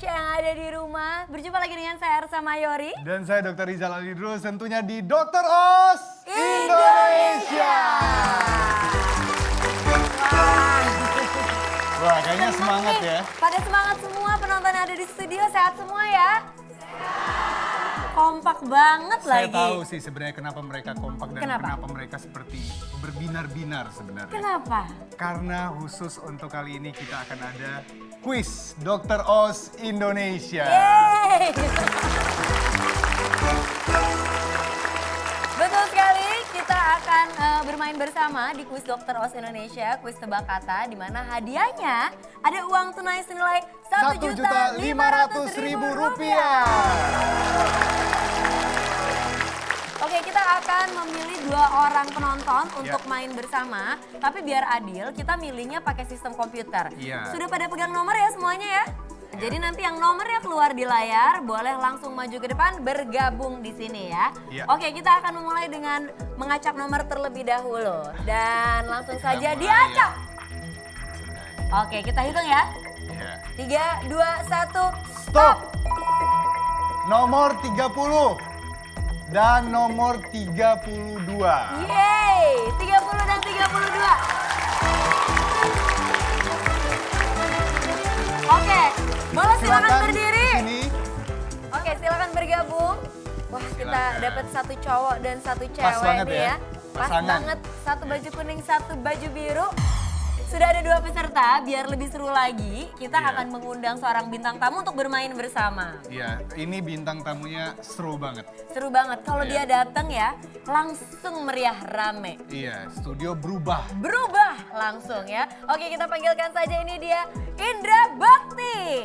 Indonesia yang ada di rumah. Berjumpa lagi dengan saya Ersa Mayori. Dan saya Dr. Rizal Alidrus, tentunya di Dr. Oz Indonesia. Wah, kayaknya Seneng semangat nih. ya. Pada semangat semua penonton yang ada di studio, sehat semua ya? Kompak banget Saya lagi. tahu sih sebenarnya kenapa mereka kompak dan Kenapa? kenapa mereka seperti berbinar-binar sebenarnya. Kenapa? Karena khusus untuk kali ini kita akan ada kuis Dr. Oz Indonesia. Yeay! Betul sekali, kita akan bermain bersama di kuis Dr. Oz Indonesia, kuis tebak kata, di mana hadiahnya ada uang tunai senilai Rp1.500.000. Oke, kita akan memilih 2 orang penonton untuk main bersama. Tapi biar adil, kita milihnya pakai sistem komputer. Iya. Sudah pada pegang nomor ya semuanya ya? Jadi nanti yang nomornya keluar di layar, boleh langsung maju ke depan bergabung di sini ya. Iya. Oke, kita akan memulai dengan mengacak nomor terlebih dahulu. Dan langsung saja mulai diacak. ya. Oke, kita hitung ya. Iya. 3, 2, 1, Stop. Nomor 30 dan nomor 32. Yeay, 30 dan 32. Oke, boleh silakan berdiri. Sini. Oke, silakan bergabung. Wah, kita Silakan. dapat 1 cowok dan 1 Pas cewek banget nih ya. ya. Pas Pasangan. banget, 1 baju kuning, 1 baju biru. Sudah ada 2 peserta, biar lebih seru lagi, kita Iya. akan mengundang seorang bintang tamu untuk bermain bersama. Iya, ini bintang tamunya seru banget. Seru banget, kalau Iya. dia datang ya, langsung meriah rame. Iya, studio berubah. Berubah langsung ya. Oke, kita panggilkan saja, ini dia Indra Bakti.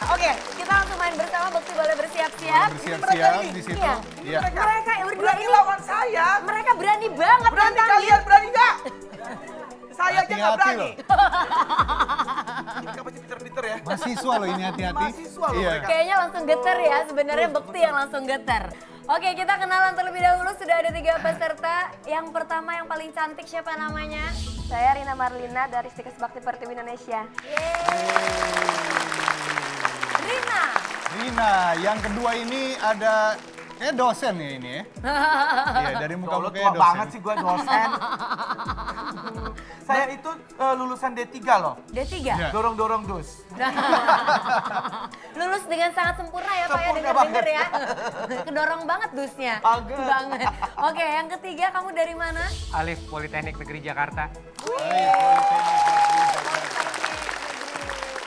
Oke, kita langsung main bersama. Bakti boleh bersiap-siap. Bersiap-siap di situ. Iya. Iya. Mereka yang berdua Berani ini, lawan saya. mereka berani banget Berani nantangin. kalian, berani nggak? Saya aja nggak Hati-hati berani. loh. Ini nggak pasti pinter-pinter ya. Mahasiswa loh ini, hati-hati. Mahasiswa loh Iya. mereka. Kayaknya langsung geter ya, sebenarnya Bakti yang langsung geter. Oke, kita kenalan terlebih dahulu, sudah ada 3 peserta. Yang pertama yang paling cantik siapa namanya? Saya Rina Marlina dari Stikes Bakti Pertiwi Indonesia. Rina. Rina, yang kedua ini ada kayak dosen ya ini ya. Iya, dari muka Kalau mukanya tua dosen. banget sih gue dosen. Saya itu lulusan D3 loh. D3. Iya. Dorong-dorong dus. Lulus dengan sangat sempurna ya Pak ya, Sempurna denger-denger banget. ya. Kedorong banget dusnya. Banget. Banget. Oke, yang ketiga kamu dari mana? Alif Politeknik Negeri Jakarta.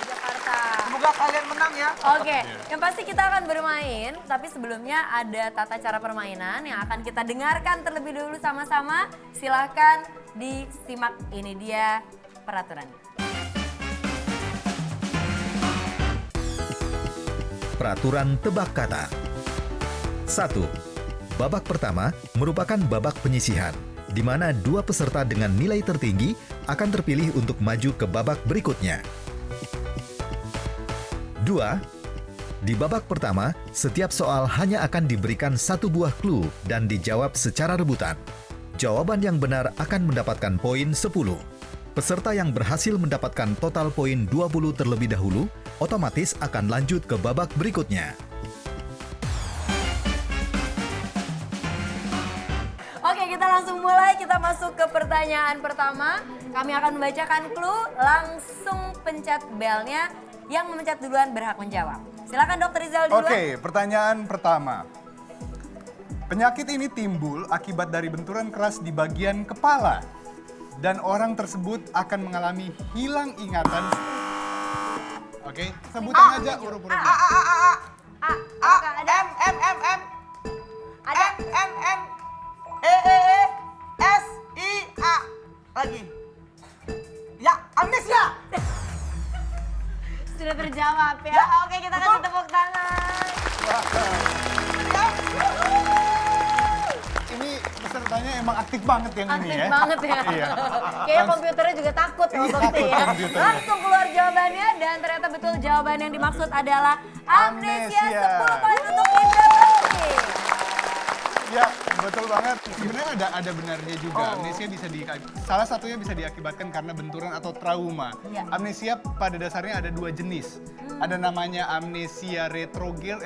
Jakarta. Semoga kalian menang ya. Oke, yang pasti kita akan bermain, tapi sebelumnya ada tata cara permainan yang akan kita dengarkan terlebih dahulu sama-sama. Silahkan disimak, ini dia peraturannya. Peraturan tebak kata. 1. Babak pertama merupakan babak penyisihan, di mana 2 peserta dengan nilai tertinggi akan terpilih untuk maju ke babak berikutnya. 2. Di babak pertama, setiap soal hanya akan diberikan 1 buah clue dan dijawab secara rebutan. Jawaban yang benar akan mendapatkan poin 10. Peserta yang berhasil mendapatkan total poin 20 terlebih dahulu, otomatis akan lanjut ke babak berikutnya. Oke, kita langsung mulai. Kita masuk ke pertanyaan pertama. Kami akan membacakan clue, langsung pencet belnya. Yang memencet duluan berhak menjawab. Silakan Dokter Rizal duluan. Oke, pertanyaan pertama. Penyakit ini timbul akibat dari benturan keras di bagian kepala. Dan orang tersebut akan mengalami hilang ingatan. Oke, sebutan aja huruf-hurufnya. Apakah ada? M. Ada? N. S. I. A. Lagi. Ya, amnesia. Sudah terjawab ya. Oke, kita kasih tepuk tangan. Ini pesertanya emang aktif banget yang ini Aktif ya. banget ya. Iya. Kayaknya komputernya juga takut sama Bakti ya. komputernya. Langsung keluar jawabannya dan ternyata betul jawaban yang dimaksud adalah amnesia. Amnesia. 10 poin untuk Indra Bakti. Ya, betul banget. Sebenarnya ada benarnya juga. Amnesia bisa salah satunya bisa diakibatkan karena benturan atau trauma. Ya. Amnesia pada dasarnya ada dua jenis. Ada namanya amnesia retrograde.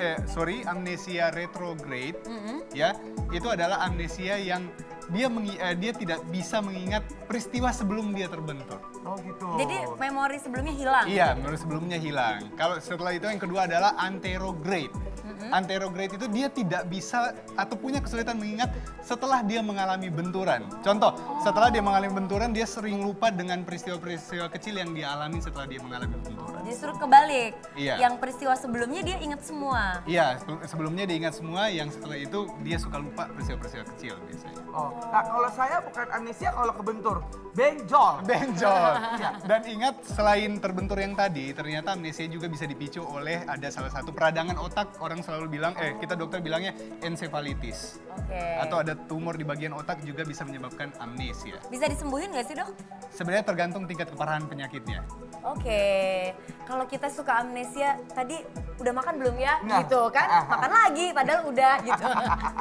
Ya, itu adalah amnesia yang dia tidak bisa mengingat peristiwa sebelum dia terbentur. Oh gitu. Jadi memori sebelumnya hilang. Iya, menurut sebelumnya hilang. Kalau setelah itu yang kedua adalah anterograde. Anterograde itu dia tidak bisa atau punya kesulitan mengingat setelah dia mengalami benturan. Contoh, setelah dia mengalami benturan, dia sering lupa dengan peristiwa-peristiwa kecil yang dia alami setelah dia mengalami benturan. Justru kebalik. Iya. Yang peristiwa sebelumnya dia ingat semua. Iya, sebelumnya dia ingat semua, yang setelah itu dia suka lupa peristiwa-peristiwa kecil biasanya. Oh, nah kalau saya bukan amnesia kalau kebentur, benjol. Benjol. Dan ingat, selain terbentur yang tadi, ternyata amnesia juga bisa dipicu oleh ada salah satu peradangan otak. Orang selalu bilang, kita dokter bilangnya encephalitis. Oke. Atau ada tumor di bagian otak juga bisa menyebabkan amnesia. Bisa disembuhin nggak sih, Dok? Sebenarnya tergantung tingkat keparahan penyakitnya. Oke, kalau kita suka amnesia, tadi udah makan belum ya? Nah. Gitu kan, makan lagi padahal udah gitu,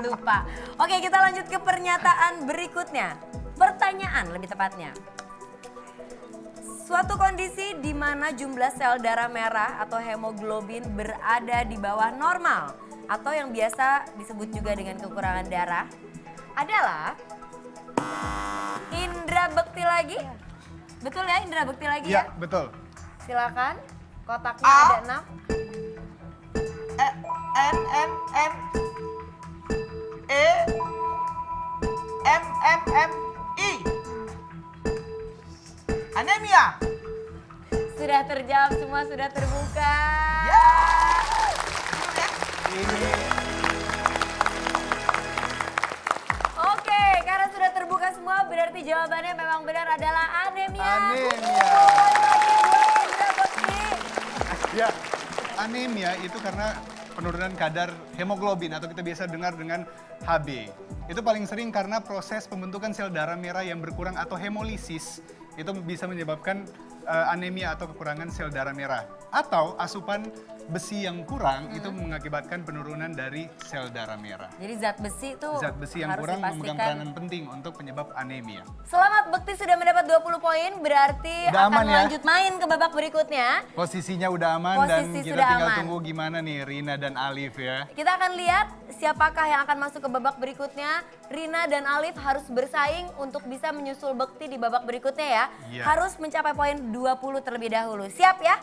lupa. Oke, kita lanjut ke pernyataan berikutnya. Pertanyaan lebih tepatnya. Suatu kondisi di mana jumlah sel darah merah atau hemoglobin berada di bawah normal atau yang biasa disebut juga dengan kekurangan darah adalah indra bekti lagi. Betul ya, indra bekti lagi ya? Iya, betul. Silakan. Kotaknya A. ada 6. N E M I. Anemia. Sudah terjawab semua, sudah terbuka. Ya. Ini Oke, karena sudah terbuka semua berarti jawabannya memang benar adalah anemia. anemia. Lagi-lagi buat Indra Bekti. Ya, anemia itu karena penurunan kadar hemoglobin atau kita biasa dengar dengan HB. Itu paling sering karena proses pembentukan sel darah merah yang berkurang atau hemolisis itu bisa menyebabkan anemia atau kekurangan sel darah merah. Atau asupan besi yang kurang itu mengakibatkan penurunan dari sel darah merah. Jadi zat besi itu Zat besi yang harus kurang memegang dipastikan. peranan penting untuk penyebab anemia. Selamat, Bekti sudah mendapat 20 poin, berarti Udah akan aman ya? lanjut main ke babak berikutnya. Posisinya udah aman dan Posisi kita sudah tinggal aman. tunggu gimana nih Rina dan Alif ya. Kita akan lihat siapakah yang akan masuk ke babak berikutnya. Rina dan Alif harus bersaing untuk bisa menyusul Bekti di babak berikutnya ya. Iya. Harus mencapai poin 20 terlebih dahulu. Siap ya?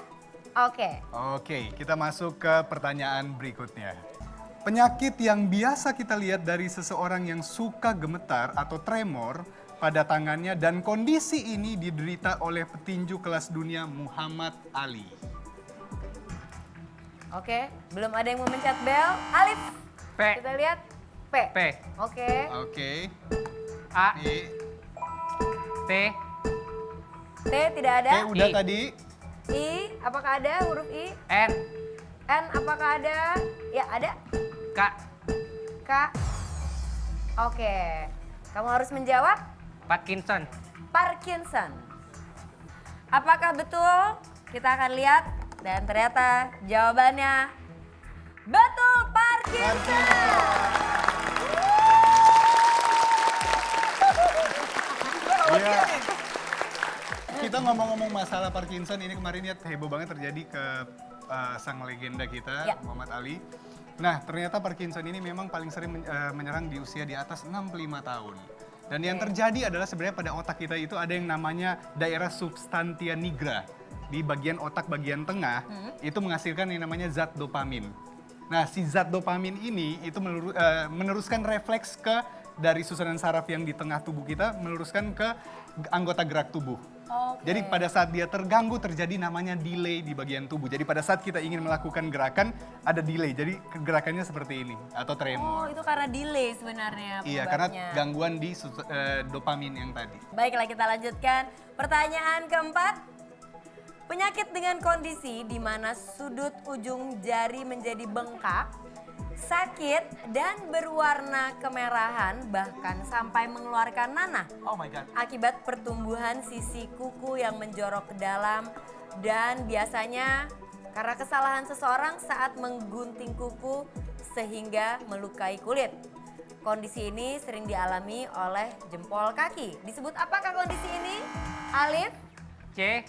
Oke. Oke, kita masuk ke pertanyaan berikutnya. Penyakit yang biasa kita lihat dari seseorang yang suka gemetar atau tremor pada tangannya dan kondisi ini diderita oleh petinju kelas dunia Muhammad Ali. Oke, belum ada yang memencet bel. Alif, P. kita lihat P. P. Oke. Oke, A. E, T. T tidak ada. T udah I. tadi. I, apakah ada huruf I? N. N, apakah ada? Ya, ada. K. K. Oke. Kamu harus menjawab Parkinson. Parkinson. Apakah betul? Kita akan lihat. Dan ternyata jawabannya betul, Parkinson. Iya. Kita ngomong-ngomong masalah Parkinson, ini kemarin ya heboh banget terjadi ke sang legenda kita, Ya. Muhammad Ali. Nah, ternyata Parkinson ini memang paling sering menyerang di usia di atas 65 tahun. Dan yang terjadi adalah sebenarnya pada otak kita itu ada yang namanya daerah substantia nigra. Di bagian otak bagian tengah, itu menghasilkan yang namanya zat dopamin. Nah, si zat dopamin ini itu meneruskan refleks dari susunan saraf yang di tengah tubuh kita, meluruskan ke anggota gerak tubuh. Oke. Jadi pada saat dia terganggu terjadi namanya delay di bagian tubuh. Jadi pada saat kita ingin melakukan gerakan ada delay. Jadi gerakannya seperti ini atau Oh, tremor. itu karena delay sebenarnya Iya, karena penyebabnya. gangguan di dopamin yang tadi. Baiklah, kita lanjutkan. Pertanyaan keempat. Penyakit dengan kondisi di mana sudut ujung jari menjadi bengkak, sakit, dan berwarna kemerahan bahkan sampai mengeluarkan nanah Oh my god. akibat pertumbuhan sisi kuku yang menjorok ke dalam dan biasanya karena kesalahan seseorang saat menggunting kuku sehingga melukai kulit. Kondisi ini sering dialami oleh jempol kaki. Disebut apakah kondisi ini? Alif, C,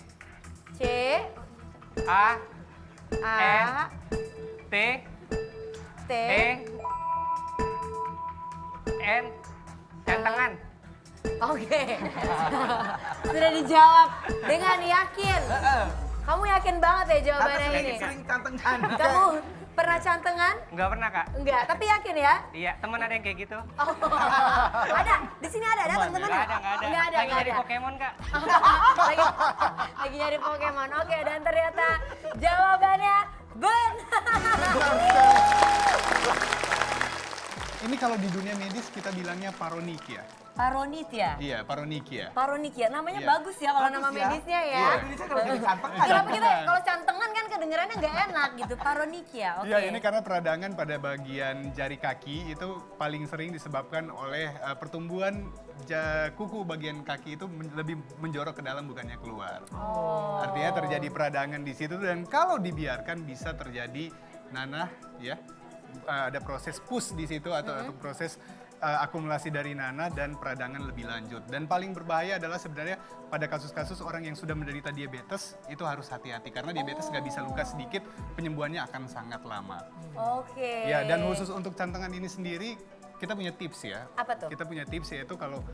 C, A, A, T, T, E, N, centengan. Oke. Sudah dijawab dengan yakin. Kamu yakin banget ya jawabannya ini? Sering cantengan. Kamu pernah cantengan? Enggak pernah, Kak. Enggak, tapi yakin ya? Iya, temen ada yang kayak gitu. Oh, ada, di sini ada teman-teman. Enggak ada. Enggak ada, Lagi enggak nyari ada. Pokemon, Kak. lagi nyari Pokemon. Oke, dan ternyata jawabannya benar. Ini kalau di dunia medis kita bilangnya paronychia. Paronychia. Iya, paronychia. Paronychia, namanya Iya. bagus ya kalau Bagus nama ya. medisnya ya. Iya. Indonesia kalau jadi cantengan. Kenapa kita kalau cantengan kan kedengerannya nggak enak gitu, paronychia. Oke. Iya, ini karena peradangan pada bagian jari kaki itu paling sering disebabkan oleh pertumbuhan kuku bagian kaki itu lebih menjorok ke dalam bukannya keluar. Oh. Artinya terjadi peradangan di situ dan kalau dibiarkan bisa terjadi nanah ya. Ada proses pus di situ atau proses akumulasi dari nanah dan peradangan lebih lanjut. Dan paling berbahaya adalah sebenarnya pada kasus-kasus orang yang sudah menderita diabetes itu harus hati-hati karena diabetes nggak bisa luka sedikit, penyembuhannya akan sangat lama. Oke. Ya, dan khusus untuk cantengan ini sendiri kita punya tips ya. Apa tuh? Kita punya tips yaitu kalau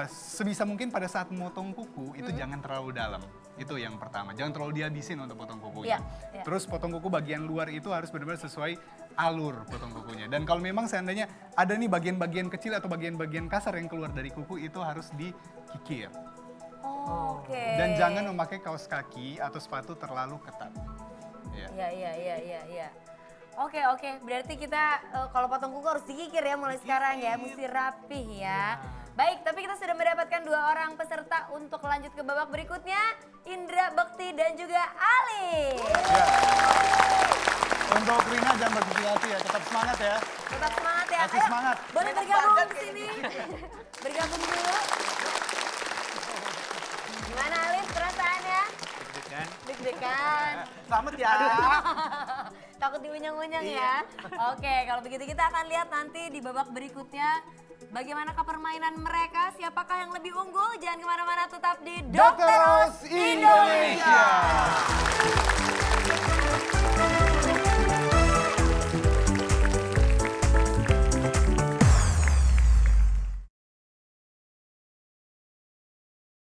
sebisa mungkin pada saat memotong kuku itu jangan terlalu dalam. Itu yang pertama. Jangan terlalu dihabisin untuk potong kukunya. Iya, iya. Terus potong kuku bagian luar itu harus benar-benar sesuai alur potong kukunya. Dan kalau memang seandainya ada nih bagian-bagian kecil atau bagian-bagian kasar yang keluar dari kuku itu harus dikikir. Oke. Dan jangan memakai kaos kaki atau sepatu terlalu ketat. Ya. Iya. Oke. Berarti kita kalau potong kuku harus dikikir ya mulai sekarang ya, mesti rapih ya. Baik, tapi kita sudah mendapatkan 2 orang peserta untuk lanjut ke babak berikutnya, Indra, Bekti, dan juga Ali. Ya. Untuk Rina jangan berkecil hati ya, tetap semangat ya. Tetap semangat ya. Masih semangat. Boleh bergabung di sini. Bergabung dulu. Gimana Alif perasaannya? Deg-degan. Deg-degan. Selamat ya. Takut diunyeng-unyeng ya. Oke, kalau begitu kita akan lihat nanti di babak berikutnya bagaimana permainan mereka, siapakah yang lebih unggul. Jangan kemana-mana, tetap di Dokter Oz Indonesia.